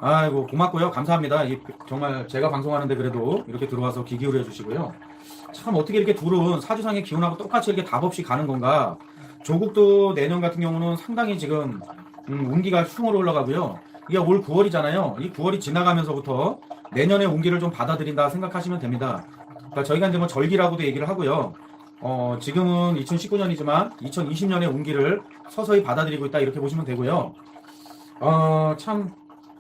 아이고, 고맙고요. 감사합니다. 정말 제가 방송하는데 그래도 이렇게 들어와서 귀 기울여 주시고요. 참 어떻게 이렇게 둘은 사주상의 기운하고 똑같이 이렇게 답 없이 가는 건가? 조국도 내년 같은 경우는 상당히 지금 운기가 숭으로 올라가고요. 이게 올 9월이잖아요. 이 9월이 지나가면서부터 내년의 운기를 좀 받아들인다 생각하시면 됩니다. 그러니까 저희가 이제 뭐 절기라고도 얘기를 하고요. 지금은 2019년이지만 2020년의 운기를 서서히 받아들이고 있다 이렇게 보시면 되고요. 참,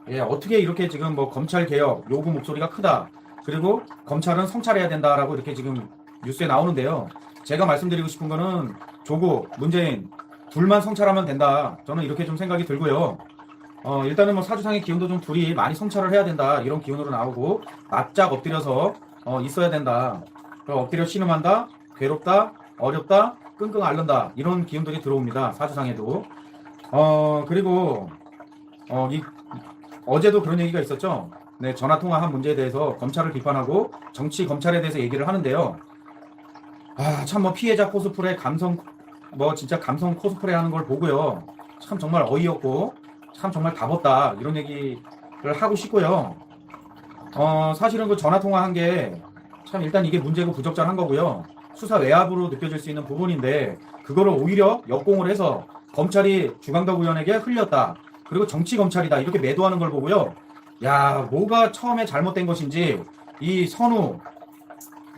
예, 어떻게 이렇게 지금 뭐 검찰 개혁 요구 목소리가 크다. 그리고 검찰은 성찰해야 된다라고 이렇게 지금 뉴스에 나오는데요. 제가 말씀드리고 싶은 거는 조국, 문재인 둘만 성찰하면 된다. 저는 이렇게 좀 생각이 들고요. 일단은 뭐 사주상의 기운도 좀 둘이 많이 성찰을 해야 된다. 이런 기운으로 나오고 납작 엎드려서 있어야 된다. 엎드려 신음한다. 괴롭다. 어렵다. 끙끙 앓는다. 이런 기운들이 들어옵니다. 사주상에도. 그리고 어제도 그런 얘기가 있었죠. 네, 전화 통화한 문제에 대해서 검찰을 비판하고 정치 검찰에 대해서 얘기를 하는데요. 참 뭐 피해자 코스프레 감성 뭐 진짜 감성 코스프레 하는 걸 보고요. 참 정말 어이없고 참 정말 답 없다 이런 얘기를 하고 싶고요. 사실은 그 전화 통화한 게 참 일단 이게 문제고 부적절한 거고요. 수사 외압으로 느껴질 수 있는 부분인데 그거를 오히려 역공을 해서 검찰이 주강덕 의원에게 흘렸다. 그리고 정치 검찰이다 이렇게 매도하는 걸 보고요. 야, 뭐가 처음에 잘못된 것인지 이 선우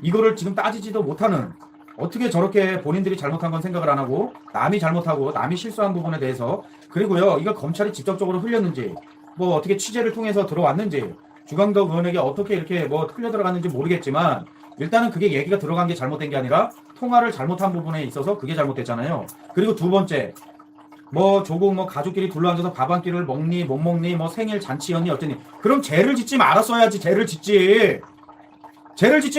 이거를 지금 따지지도 못하는 어떻게 저렇게 본인들이 잘못한 건 생각을 안 하고 남이 잘못하고 남이 실수한 부분에 대해서 그리고요 이거 검찰이 직접적으로 흘렸는지 뭐 어떻게 취재를 통해서 들어왔는지 주강덕 의원에게 어떻게 이렇게 뭐 흘려 들어갔는지 모르겠지만 일단은 그게 얘기가 들어간 게 잘못된 게 아니라 통화를 잘못한 부분에 있어서 그게 잘못됐잖아요. 그리고 두 번째 뭐 조국 뭐 가족끼리 둘러앉아서 밥 한 끼를 먹니 못 먹니 뭐 생일 잔치였니 어쩌니 그럼 죄를 짓지 말았어야지. 죄를 짓지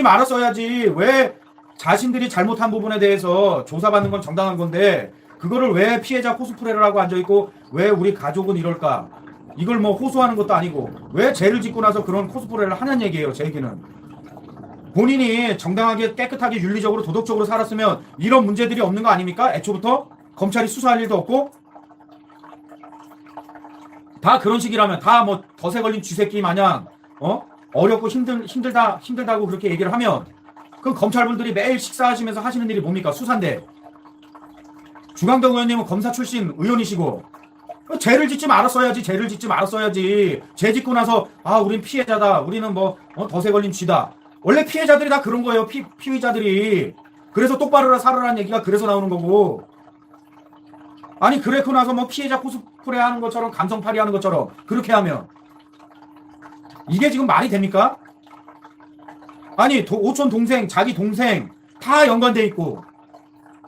말았어야지. 왜 자신들이 잘못한 부분에 대해서 조사받는 건 정당한 건데 그거를 왜 피해자 코스프레를 하고 앉아있고 왜 우리 가족은 이럴까 이걸 뭐 호소하는 것도 아니고 왜 죄를 짓고 나서 그런 코스프레를 하냐는 얘기예요. 제 얘기는 본인이 정당하게 깨끗하게 윤리적으로 도덕적으로 살았으면 이런 문제들이 없는 거 아닙니까? 애초부터 검찰이 수사할 일도 없고 다 그런 식이라면 다 뭐 덫에 걸린 쥐새끼 마냥 어렵고 힘들다고 그렇게 얘기를 하면 그럼 검찰분들이 매일 식사하시면서 하시는 일이 뭡니까? 수사인데 주강덕 의원님은 검사 출신 의원이시고 죄를 짓지 말았어야지. 죄 짓고 나서 우린 피해자다. 우리는 뭐 덫에 걸린 쥐다. 원래 피해자들이 다 그런 거예요. 피의자들이. 그래서 똑바로 살아라는 얘기가 그래서 나오는 거고. 아니 그래고 나서 뭐 피해자 코스프레 하는 것처럼 감성팔이 하는 것처럼 그렇게 하면 이게 지금 말이 됩니까? 아니 오촌 동생 자기 동생 다 연관돼 있고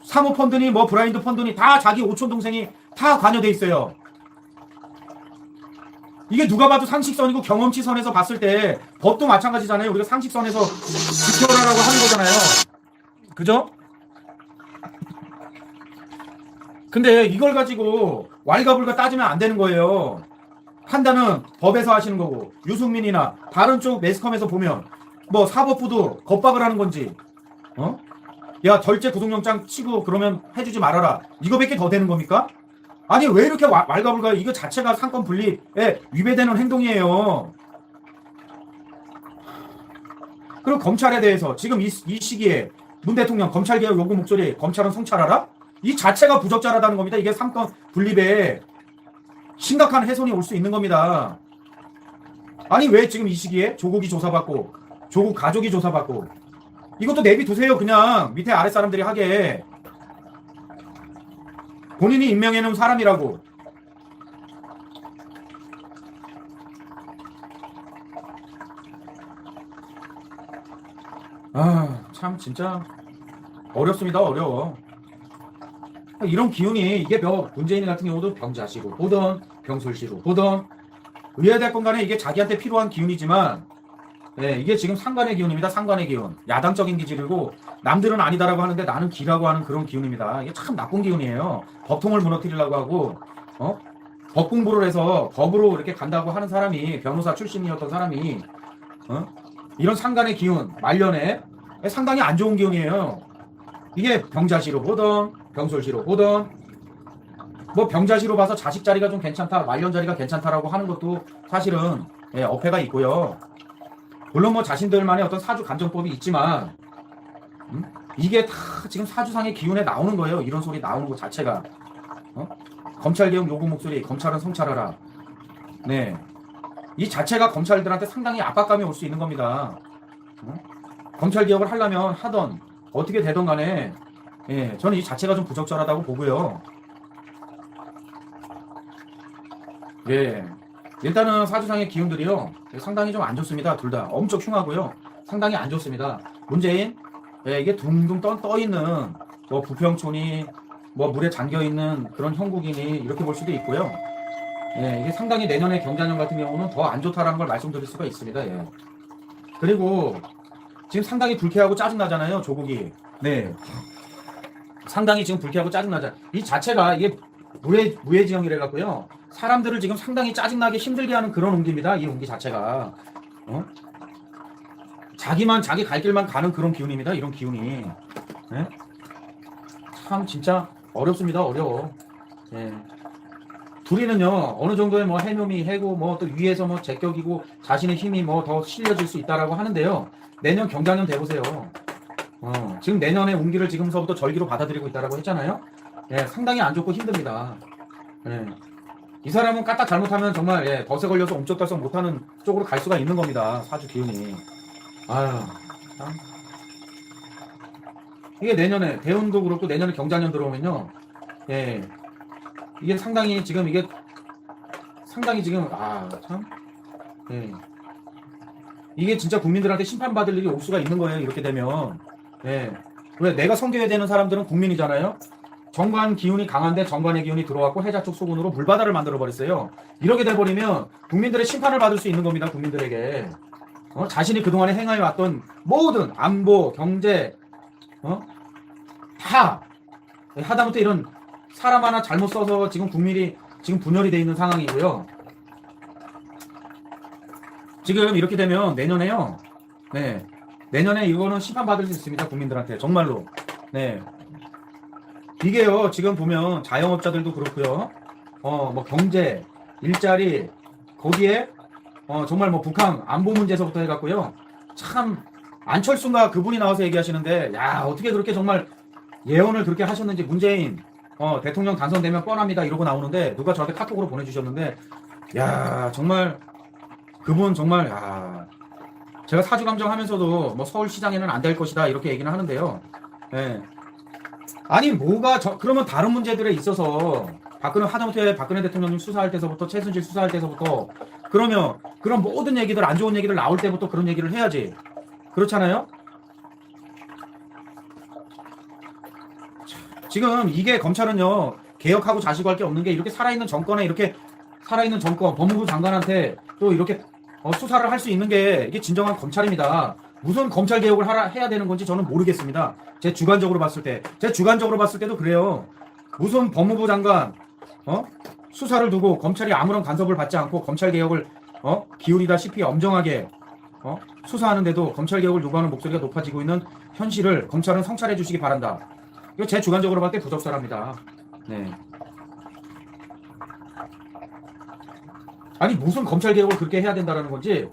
사모펀드니 뭐 브라인드 펀드니 다 자기 오촌 동생이 다 관여돼 있어요. 이게 누가 봐도 상식선이고 경험치선에서 봤을 때 법도 마찬가지잖아요. 우리가 상식선에서 지켜라라고 하는 거잖아요. 그죠? 근데 이걸 가지고 왈가불가 따지면 안 되는 거예요. 판단은 법에서 하시는 거고 유승민이나 다른 쪽 매스컴에서 보면 뭐 사법부도 겁박을 하는 건지 야 덜째 구속영장 치고 그러면 해주지 말아라 이거밖에 더 되는 겁니까? 아니 왜 이렇게 왈가불가 이거 자체가 상권 분리에 위배되는 행동이에요. 그리고 검찰에 대해서 지금 이 시기에 문 대통령 검찰개혁 요구 목소리 검찰은 성찰하라? 이 자체가 부적절하다는 겁니다. 이게 상권 분립에 심각한 훼손이 올 수 있는 겁니다. 아니 왜 지금 이 시기에 조국이 조사받고 조국 가족이 조사받고 이것도 내비두세요. 그냥 밑에 아랫사람들이 하게. 본인이 임명해놓은 사람이라고. 참 진짜 어렵습니다. 어려워. 이런 기운이 이게 문재인 같은 경우도 병자시로 보던 병술시로 보던 의회대권 간에 이게 자기한테 필요한 기운이지만 이게 지금 상관의 기운입니다. 상관의 기운. 야당적인 기질이고 남들은 아니다라고 하는데 나는 기라고 하는 그런 기운입니다. 이게 참 나쁜 기운이에요. 법통을 무너뜨리려고 하고 법 공부를 해서 법으로 이렇게 간다고 하는 사람이 변호사 출신이었던 사람이 이런 상관의 기운 말년에 상당히 안 좋은 기운이에요. 이게 병자시로 보던 병솔시로 보던 뭐 병자시로 봐서 자식 자리가 좀 괜찮다, 말년 자리가 괜찮다라고 하는 것도 사실은 어폐가 있고요. 물론 뭐 자신들만의 어떤 사주 감정법이 있지만 이게 다 지금 사주상의 기운에 나오는 거예요. 이런 소리 나오는 것 자체가. 검찰개혁 요구 목소리, 검찰은 성찰하라. 네, 이 자체가 검찰들한테 상당히 압박감이 올 수 있는 겁니다. 검찰개혁을 하려면 하던 어떻게 되던 간에 저는 이 자체가 좀 부적절하다고 보고요. 일단은 사주상의 기운들이요 상당히 좀 안 좋습니다. 둘 다 엄청 흉하고요, 상당히 안 좋습니다. 문재인 이게 둥둥 떠 있는 뭐 부평촌이 뭐 물에 잠겨 있는 그런 형국이니 이렇게 볼 수도 있고요. 이게 상당히 내년에 경자년 같은 경우는 더 안 좋다라는 걸 말씀드릴 수가 있습니다. 그리고 지금 상당히 불쾌하고 짜증 나잖아요, 조국이. 상당히 지금 불쾌하고 짜증 나잖아요. 이 자체가 이게 무해지형이래 갖고요. 사람들을 지금 상당히 짜증나게 힘들게 하는 그런 운기입니다. 이 운기 자체가. 자기만 자기 갈 길만 가는 그런 기운입니다. 이런 기운이. 참 진짜 어렵습니다. 어려워. 둘이는요 어느 정도의 뭐 해묘미 해고 뭐 또 위에서 뭐 제격이고 자신의 힘이 뭐 더 실려질 수 있다라고 하는데요. 내년 경자년 돼보세요. 지금 내년의 운기를 지금서부터 절기로 받아들이고 있다라고 했잖아요. 상당히 안 좋고 힘듭니다. 이 사람은 까딱 잘못하면 정말 덫에 걸려서 옴쩍달싹 못하는 쪽으로 갈 수가 있는 겁니다. 사주 기운이. 아유, 참. 이게 내년에 대운도 그렇고 내년에 경자년 들어오면요, 이게 상당히 지금 참, 이게 진짜 국민들한테 심판받을 일이 올 수가 있는 거예요. 이렇게 되면. 왜 내가 섬겨야 되는 사람들은 국민이잖아요. 정관 기운이 강한데 정관의 기운이 들어왔고 해자 쪽 소군으로 물바다를 만들어 버렸어요. 이렇게 돼버리면 국민들의 심판을 받을 수 있는 겁니다. 국민들에게. 자신이 그동안에 행해 왔던 모든 안보, 경제, 다 하다못해 이런 사람 하나 잘못 써서 지금 국민이 지금 분열이 돼 있는 상황이고요. 지금 이렇게 되면 내년에요. 내년에 이거는 심판받을 수 있습니다. 국민들한테 정말로. 이게요 지금 보면 자영업자들도 그렇고요. 뭐 경제, 일자리 거기에 정말 뭐 북한 안보 문제에서부터 해갖고요. 참 안철수가 그분이 나와서 얘기하시는데 야 어떻게 그렇게 정말 예언을 그렇게 하셨는지 문재인 대통령 당선되면 뻔합니다 이러고 나오는데 누가 저한테 카톡으로 보내주셨는데 야 정말 그분 정말 제가 사주감정 하면서도 뭐 서울시장에는 안 될 것이다 이렇게 얘기는 하는데요. 아니 뭐가 그러면 다른 문제들에 있어서 하다못해 박근혜 대통령님 수사할 때서부터 최순실 수사할 때서부터 그러면 그런 모든 얘기들 안 좋은 얘기들 나올 때부터 그런 얘기를 해야지. 그렇잖아요? 지금 이게 검찰은요 개혁하고 자시고 할 게 없는 게 이렇게 살아있는 정권에 이렇게 살아있는 정권 법무부 장관한테 또 이렇게 수사를 할 수 있는 게 이게 진정한 검찰입니다. 무슨 검찰 개혁을 해야 되는 건지 저는 모르겠습니다. 제 주관적으로 봤을 때도 그래요. 무슨 법무부 장관 수사를 두고 검찰이 아무런 간섭을 받지 않고 검찰 개혁을 기울이다시피 엄정하게 수사하는데도 검찰 개혁을 요구하는 목소리가 높아지고 있는 현실을 검찰은 성찰해 주시기 바란다. 이거 제 주관적으로 봤을 때 부적절합니다. 아니 무슨 검찰 개혁을 그렇게 해야 된다라는 건지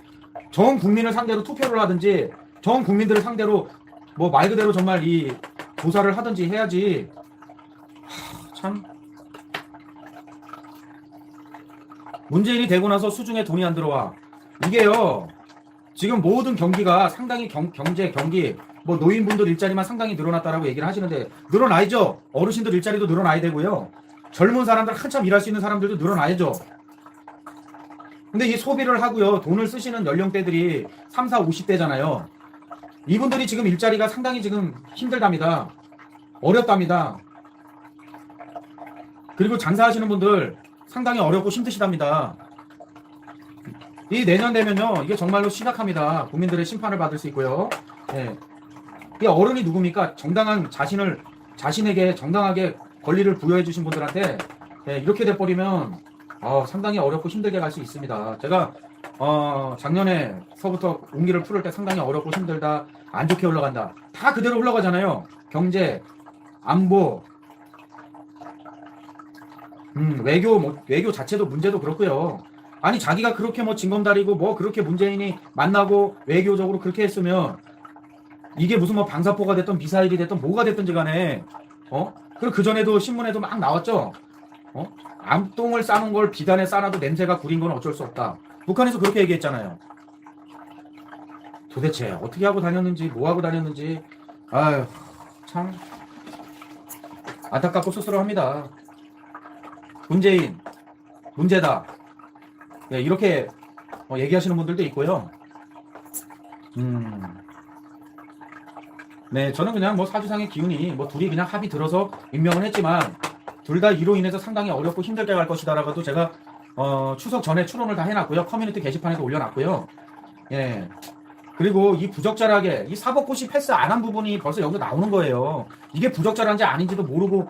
전 국민을 상대로 투표를 하든지 전 국민들을 상대로 뭐 말 그대로 정말 이 조사를 하든지 해야지. 참 문재인이 되고 나서 수중에 돈이 안 들어와. 이게요 지금 모든 경기가 상당히 경제 경기 뭐 노인분들 일자리만 상당히 늘어났다라고 얘기를 하시는데 늘어나야죠. 어르신들 일자리도 늘어나야 되고요. 젊은 사람들 한참 일할 수 있는 사람들도 늘어나야죠. 근데 이 소비를 하고요 돈을 쓰시는 연령대들이 3, 4, 50대잖아요. 이분들이 지금 일자리가 상당히 지금 힘들답니다. 어렵답니다. 그리고 장사하시는 분들 상당히 어렵고 힘드시답니다. 이 내년 되면요 이게 정말로 심각합니다. 국민들의 심판을 받을 수 있고요. 이 어른이 누굽니까? 정당한 자신에게 정당하게 권리를 부여해 주신 분들한테 이렇게 돼버리면 상당히 어렵고 힘들게 갈 수 있습니다. 제가 작년에서부터 운기를 풀을 때 상당히 어렵고 힘들다, 안 좋게 흘러간다, 다 그대로 흘러가잖아요. 경제, 안보, 외교 자체도 문제도 그렇고요. 아니 자기가 그렇게 뭐 징검다리고 뭐 그렇게 문재인이 만나고 외교적으로 그렇게 했으면 이게 무슨 뭐 방사포가 됐던 미사일이 됐던 뭐가 됐든지 간에 그리고 그 전에도 신문에도 막 나왔죠. 암똥을 싸는 걸 비단에 싸놔도 냄새가 구린 건 어쩔 수 없다. 북한에서 그렇게 얘기했잖아요. 도대체 어떻게 하고 다녔는지 뭐 하고 다녔는지 아유 참 안타깝고 씁쓸합니다. 문재인 문제다. 네, 이렇게 얘기하시는 분들도 있고요. 네, 저는 그냥 뭐 사주상의 기운이 뭐 둘이 그냥 합이 들어서 임명을 했지만 둘 다 이로 인해서 상당히 어렵고 힘들게 갈 것이다라고도 제가 추석 전에 추론을 다 해놨고요. 커뮤니티 게시판에도 올려놨고요. 예. 그리고 이 부적절하게 이 사법고시 패스 안 한 부분이 벌써 여기서 나오는 거예요. 이게 부적절한지 아닌지도 모르고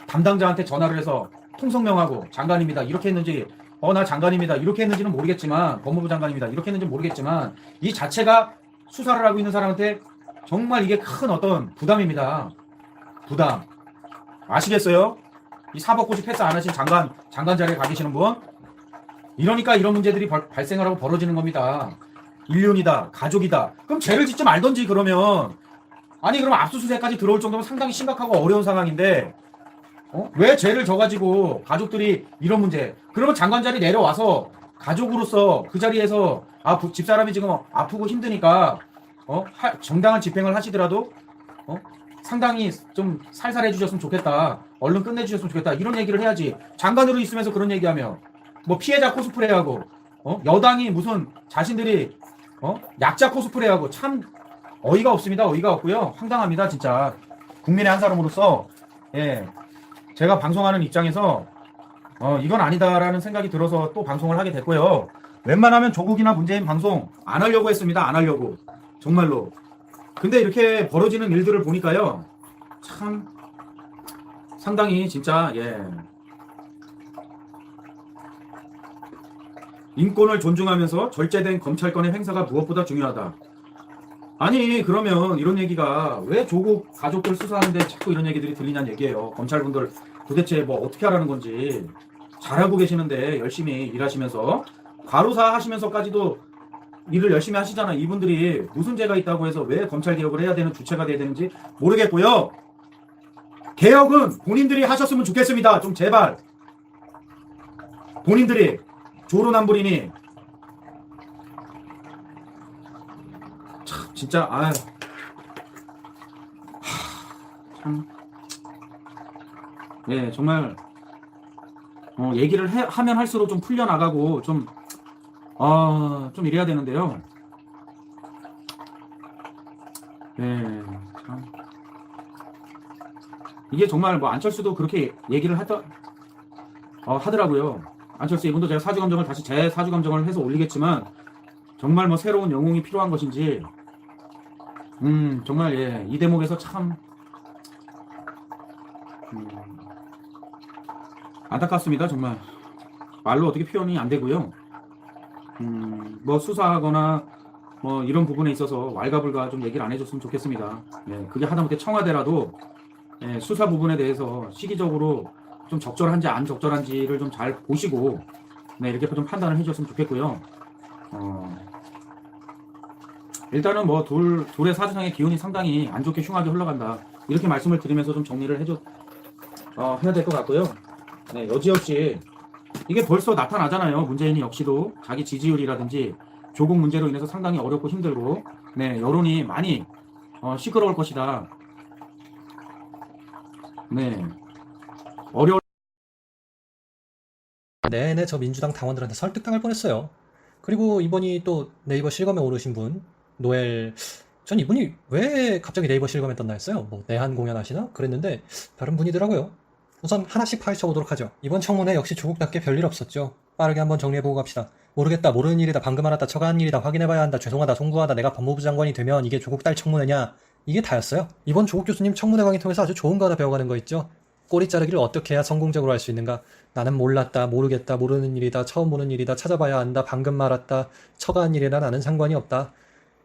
담당자한테 전화를 해서 통성명하고 장관입니다. 이렇게 했는지 나 장관입니다. 이렇게 했는지는 모르겠지만 법무부 장관입니다. 이렇게 했는지 모르겠지만 이 자체가 수사를 하고 있는 사람한테 정말 이게 큰 어떤 부담입니다. 부담. 아시겠어요? 이 사법고시 패스 안 하신 장관 자리에 가 계시는 분? 이러니까 이런 문제들이 발생을 하고 벌어지는 겁니다. 인륜이다, 가족이다. 그럼 죄를 짓지 말던지 그러면. 아니 그럼 압수수색까지 들어올 정도면 상당히 심각하고 어려운 상황인데 왜 죄를 져가지고 가족들이 이런 문제. 그러면 장관 자리 내려와서 가족으로서 그 자리에서 집사람이 지금 아프고 힘드니까 정당한 집행을 하시더라도 상당히 좀 살살해 주셨으면 좋겠다. 얼른 끝내 주셨으면 좋겠다. 이런 얘기를 해야지. 장관으로 있으면서 그런 얘기하며 뭐 피해자 코스프레하고 여당이 무슨 자신들이 약자 코스프레하고 참 어이가 없습니다. 어이가 없고요. 황당합니다. 진짜 국민의 한 사람으로서 예 제가 방송하는 입장에서 이건 아니다라는 생각이 들어서 또 방송을 하게 됐고요. 웬만하면 조국이나 문재인 방송 안 하려고 했습니다. 안 하려고 정말로. 근데 이렇게 벌어지는 일들을 보니까요 참 상당히 진짜 인권을 존중하면서 절제된 검찰권의 행사가 무엇보다 중요하다. 아니 그러면 이런 얘기가 왜 조국 가족들 수사하는데 자꾸 이런 얘기들이 들리냐는 얘기예요. 검찰분들 도대체 뭐 어떻게 하라는 건지 잘하고 계시는데 열심히 일하시면서 과로사 하시면서까지도 일을 열심히 하시잖아요. 이분들이 무슨 죄가 있다고 해서 왜 검찰 개혁을 해야 되는 주체가 돼야 되는지 모르겠고요. 개혁은 본인들이 하셨으면 좋겠습니다. 좀 제발 본인들이 조로남불이니 참 진짜 아유 참 정말 얘기를 하면 할수록 좀 풀려나가고 좀 이래야 되는데요. 참. 이게 정말 뭐 안철수도 그렇게 얘기를 하더라고요. 안철수 이분도 제가 사주감정을 다시 제 사주감정을 해서 올리겠지만 정말 뭐 새로운 영웅이 필요한 것인지 정말 이 대목에서 참 안타깝습니다. 정말 말로 어떻게 표현이 안 되고요. 뭐 수사하거나 뭐 이런 부분에 있어서 왈가불가 좀 얘기를 안 해줬으면 좋겠습니다. 그게 하다못해 청와대라도 수사 부분에 대해서 시기적으로 좀 적절한지 안 적절한지를 좀 잘 보시고 이렇게 좀 판단을 해줬으면 좋겠고요. 일단은 뭐 둘의 사주상의 기운이 상당히 안 좋게 흉하게 흘러간다. 이렇게 말씀을 드리면서 좀 정리를 해야 될 것 같고요. 여지없이 이게 벌써 나타나잖아요. 문재인이 역시도 자기 지지율이라든지 조국 문제로 인해서 상당히 어렵고 힘들고 여론이 많이 시끄러울 것이다. 어려울 네네, 저 민주당 당원들한테 설득당할 뻔했어요. 그리고 이번이 또 네이버 실검에 오르신 분, 노엘, 전 이분이 왜 갑자기 네이버 실검에 떴나 했어요. 뭐 내한 공연하시나? 그랬는데 다른 분이더라고요. 우선 하나씩 파헤쳐 보도록 하죠. 이번 청문회 역시 조국답게 별일 없었죠. 빠르게 한번 정리해보고 갑시다. 모르겠다, 모르는 일이다, 방금 알았다, 처가한 일이다, 확인해봐야 한다, 죄송하다, 송구하다, 내가 법무부 장관이 되면 이게 조국 딸 청문회냐? 이게 다였어요. 이번 조국 교수님 청문회 강의 통해서 아주 좋은 거 하나 배워가는 거 있죠. 꼬리 자르기를 어떻게 해야 성공적으로 할 수 있는가. 나는 몰랐다, 모르겠다, 모르는 일이다, 처음 보는 일이다, 찾아봐야 한다, 방금 말았다, 처가한 일이라 나는 상관이 없다.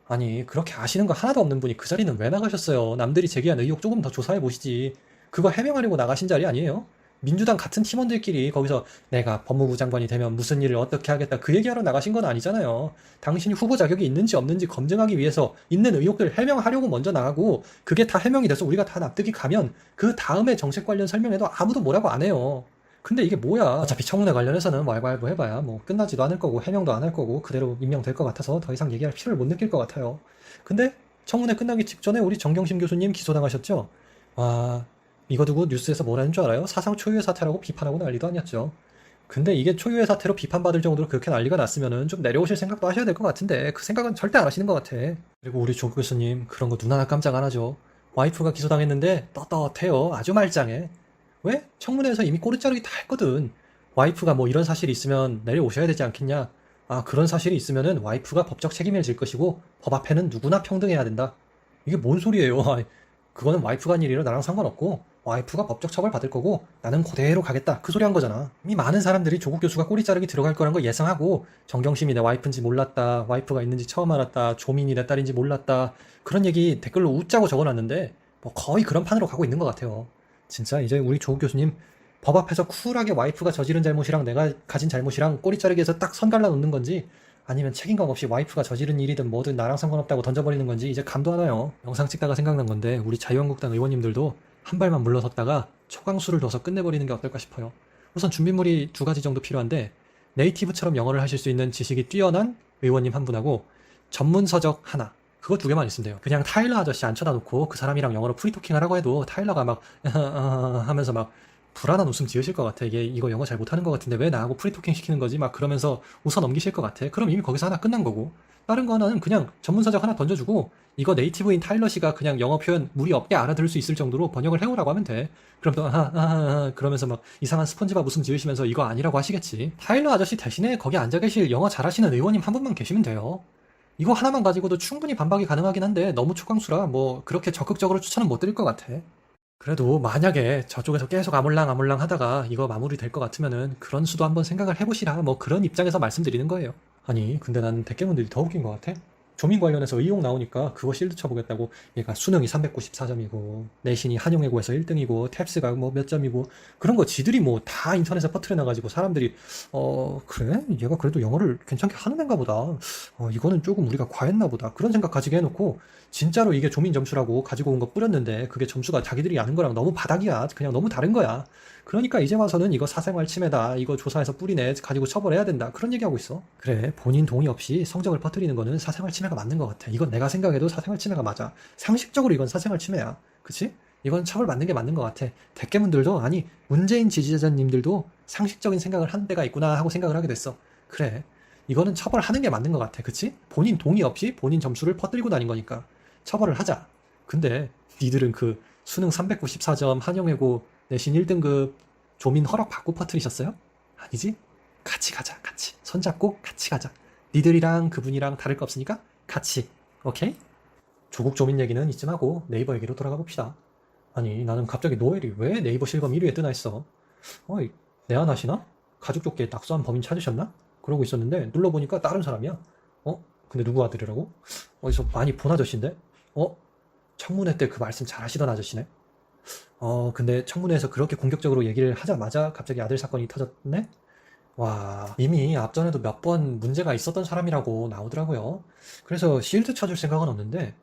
아니 그렇게 아시는 거 하나도 없는 분이 그 자리는 왜 나가셨어요? 남들이 제기한 의혹 조금 더 조사해 보시지. 그거 해명하려고 나가신 자리 아니에요? 민주당 같은 팀원들끼리 거기서 내가 법무부 장관이 되면 무슨 일을 어떻게 하겠다 그 얘기하러 나가신 건 아니잖아요. 당신이 후보 자격이 있는지 없는지 검증하기 위해서 있는 의혹들 해명하려고 먼저 나가고 그게 다 해명이 돼서 우리가 다 납득이 가면 그 다음에 정책 관련 설명해도 아무도 뭐라고 안 해요. 근데 이게 뭐야. 어차피 청문회 관련해서는 왈가왈부 해봐야 뭐 끝나지도 않을 거고 해명도 안 할 거고 그대로 임명될 것 같아서 더 이상 얘기할 필요를 못 느낄 것 같아요. 근데 청문회 끝나기 직전에 우리 정경심 교수님 기소당하셨죠? 와, 이거 두고 뉴스에서 뭐라는 줄 알아요? 사상 초유의 사태라고 비판하고 난리도 아니었죠. 근데 이게 초유의 사태로 비판받을 정도로 그렇게 난리가 났으면은 좀 내려오실 생각도 하셔야 될 것 같은데 그 생각은 절대 안 하시는 것 같아. 그리고 우리 조 교수님 그런 거 눈 하나 깜짝 안 하죠. 와이프가 기소당했는데 떳떳해요. 아주 말짱해. 왜? 청문회에서 이미 꼬리자르기 다 했거든. 와이프가 뭐 이런 사실이 있으면 내려오셔야 되지 않겠냐? 아, 그런 사실이 있으면은 와이프가 법적 책임을 질 것이고 법 앞에는 누구나 평등해야 된다. 이게 뭔 소리예요? 아이, 그거는 와이프가 한 일이라 나랑 상관없고 와이프가 법적 처벌 받을 거고 나는 그대로 가겠다. 그 소리 한 거잖아. 이미 많은 사람들이 조국 교수가 꼬리 자르기 들어갈 거란 거 예상하고 정경심이 내 와이프인지 몰랐다. 와이프가 있는지 처음 알았다. 조민이 내 딸인지 몰랐다. 그런 얘기 댓글로 웃자고 적어놨는데 뭐 거의 그런 판으로 가고 있는 것 같아요. 진짜 이제 우리 조국 교수님 법 앞에서 쿨하게 와이프가 저지른 잘못이랑 내가 가진 잘못이랑 꼬리 자르기에서 딱 선 갈라 놓는 건지 아니면 책임감 없이 와이프가 저지른 일이든 뭐든 나랑 상관없다고 던져버리는 건지 이제 감도 안 와요. 영상 찍다가 생각난 건데 우리 자유한국당 의원님들도 한 발만 물러섰다가 초강수를 둬서 끝내버리는 게 어떨까 싶어요. 우선 준비물이 2가지 정도 필요한데 네이티브처럼 영어를 하실 수 있는 지식이 뛰어난 의원님 한 분하고 전문 서적 하나. 그거 2개만 있으면 돼요. 그냥 타일러 아저씨 앉혀다 놓고 그 사람이랑 영어로 프리토킹 하라고 해도 타일러가 막 하면서 막 불안한 웃음 지으실 것 같아. 이거 영어 잘 못하는 것 같은데 왜 나하고 프리토킹 시키는 거지? 막 그러면서 웃어 넘기실 것 같아. 그럼 이미 거기서 하나 끝난 거고. 다른 거 하나는 그냥 전문서적 하나 던져주고 이거 네이티브인 타일러 씨가 그냥 영어 표현 무리 없게 알아들을 수 있을 정도로 번역을 해오라고 하면 돼. 그럼 또 그러면서 막 이상한 스펀지밥 웃음 지으시면서 이거 아니라고 하시겠지. 타일러 아저씨 대신에 거기 앉아 계실 영어 잘하시는 의원님 한 분만 계시면 돼요. 이거 하나만 가지고도 충분히 반박이 가능하긴 한데 너무 초강수라 뭐 그렇게 적극적으로 추천은 못 드릴 것 같아. 그래도 만약에 저쪽에서 계속 아물랑 하다가 이거 마무리 될 것 같으면은 그런 수도 한번 생각을 해보시라 뭐 그런 입장에서 말씀드리는 거예요. 아니 근데 난 대깨문들이 더 웃긴 것 같아. 조민 관련해서 의혹 나오니까 그거 실드 쳐보겠다고 얘가 수능이 394점이고 내신이 한영외고에서 1등이고 탭스가 뭐 몇 점이고 그런 거 지들이 뭐 다 인터넷에 퍼뜨려놔가지고 사람들이 그래? 얘가 그래도 영어를 괜찮게 하는 애인가 보다. 이거는 조금 우리가 과했나 보다. 그런 생각 가지게 해놓고 진짜로 이게 조민 점수라고 가지고 온 거 뿌렸는데 그게 점수가 자기들이 아는 거랑 너무 바닥이야. 그냥 너무 다른 거야. 그러니까 이제 와서는 이거 사생활 침해다. 이거 조사해서 뿌리네. 가지고 처벌해야 된다. 그런 얘기하고 있어. 그래, 본인 동의 없이 성적을 퍼뜨리는 거는 사생활 침해가 맞는 것 같아. 이건 내가 생각해도 사생활 침해가 맞아. 상식적으로 이건 사생활 침해야. 그치? 이건 처벌받는 게 맞는 것 같아. 대깨문들도 아니 문재인 지지자님들도 상식적인 생각을 한 데가 있구나 하고 생각을 하게 됐어. 그래, 이거는 처벌하는 게 맞는 것 같아. 그치? 본인 동의 없이 본인 점수를 퍼뜨리고 다닌 거니까 처벌을 하자. 근데 니들은 그 수능 394점 한영외고 내신 1등급 조민 허락 받고 퍼뜨리셨어요? 아니지? 같이 가자. 같이 손잡고 같이 가자. 니들이랑 그분이랑 다를 거 없으니까 같이. 오케이? 조국 조민 얘기는 이쯤 하고 네이버 얘기로 돌아가 봅시다. 아니 나는 갑자기 노엘이 왜 네이버 실검 1위에 뜨나 했어. 어이, 내한하시나? 가족 좁게 낙서한 범인 찾으셨나? 그러고 있었는데 눌러보니까 다른 사람이야. 근데 누구 아들이라고? 어디서 많이 본 아저씨인데? 청문회 때 그 말씀 잘 하시던 아저씨네? 근데 청문회에서 그렇게 공격적으로 얘기를 하자마자 갑자기 아들 사건이 터졌네? 와, 이미 앞전에도 몇 번 문제가 있었던 사람이라고 나오더라고요. 그래서 실드 쳐줄 생각은 없는데,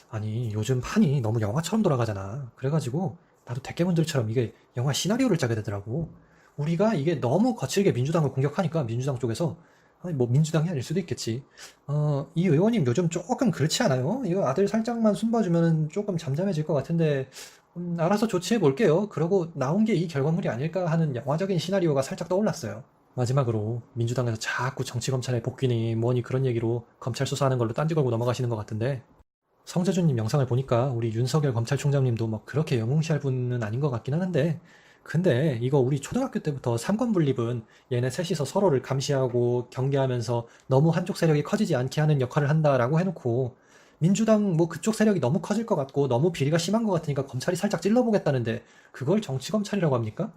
아니, 요즘 판이 너무 영화처럼 돌아가잖아. 그래가지고, 나도 대깨문들처럼 이게 영화 시나리오를 짜게 되더라고. 우리가 이게 너무 거칠게 민주당을 공격하니까 민주당 쪽에서, 아니, 뭐 민주당이 아닐 수도 있겠지. 이 의원님 요즘 조금 그렇지 않아요? 이거 아들 살짝만 숨봐주면 조금 잠잠해질 것 같은데, 알아서 조치해 볼게요. 그러고 나온 게 이 결과물이 아닐까 하는 영화적인 시나리오가 살짝 떠올랐어요. 마지막으로 민주당에서 자꾸 정치검찰의 복귀니 뭐니 그런 얘기로 검찰 수사하는 걸로 딴지 걸고 넘어가시는 것 같은데 성재준님 영상을 보니까 우리 윤석열 검찰총장님도 뭐 그렇게 영웅시할 분은 아닌 것 같긴 하는데 근데 이거 우리 초등학교 때부터 삼권 분립은 얘네 셋이서 서로를 감시하고 경계하면서 너무 한쪽 세력이 커지지 않게 하는 역할을 한다라고 해놓고 민주당 뭐 그쪽 세력이 너무 커질 것 같고 너무 비리가 심한 것 같으니까 검찰이 살짝 찔러보겠다는데 그걸 정치검찰이라고 합니까?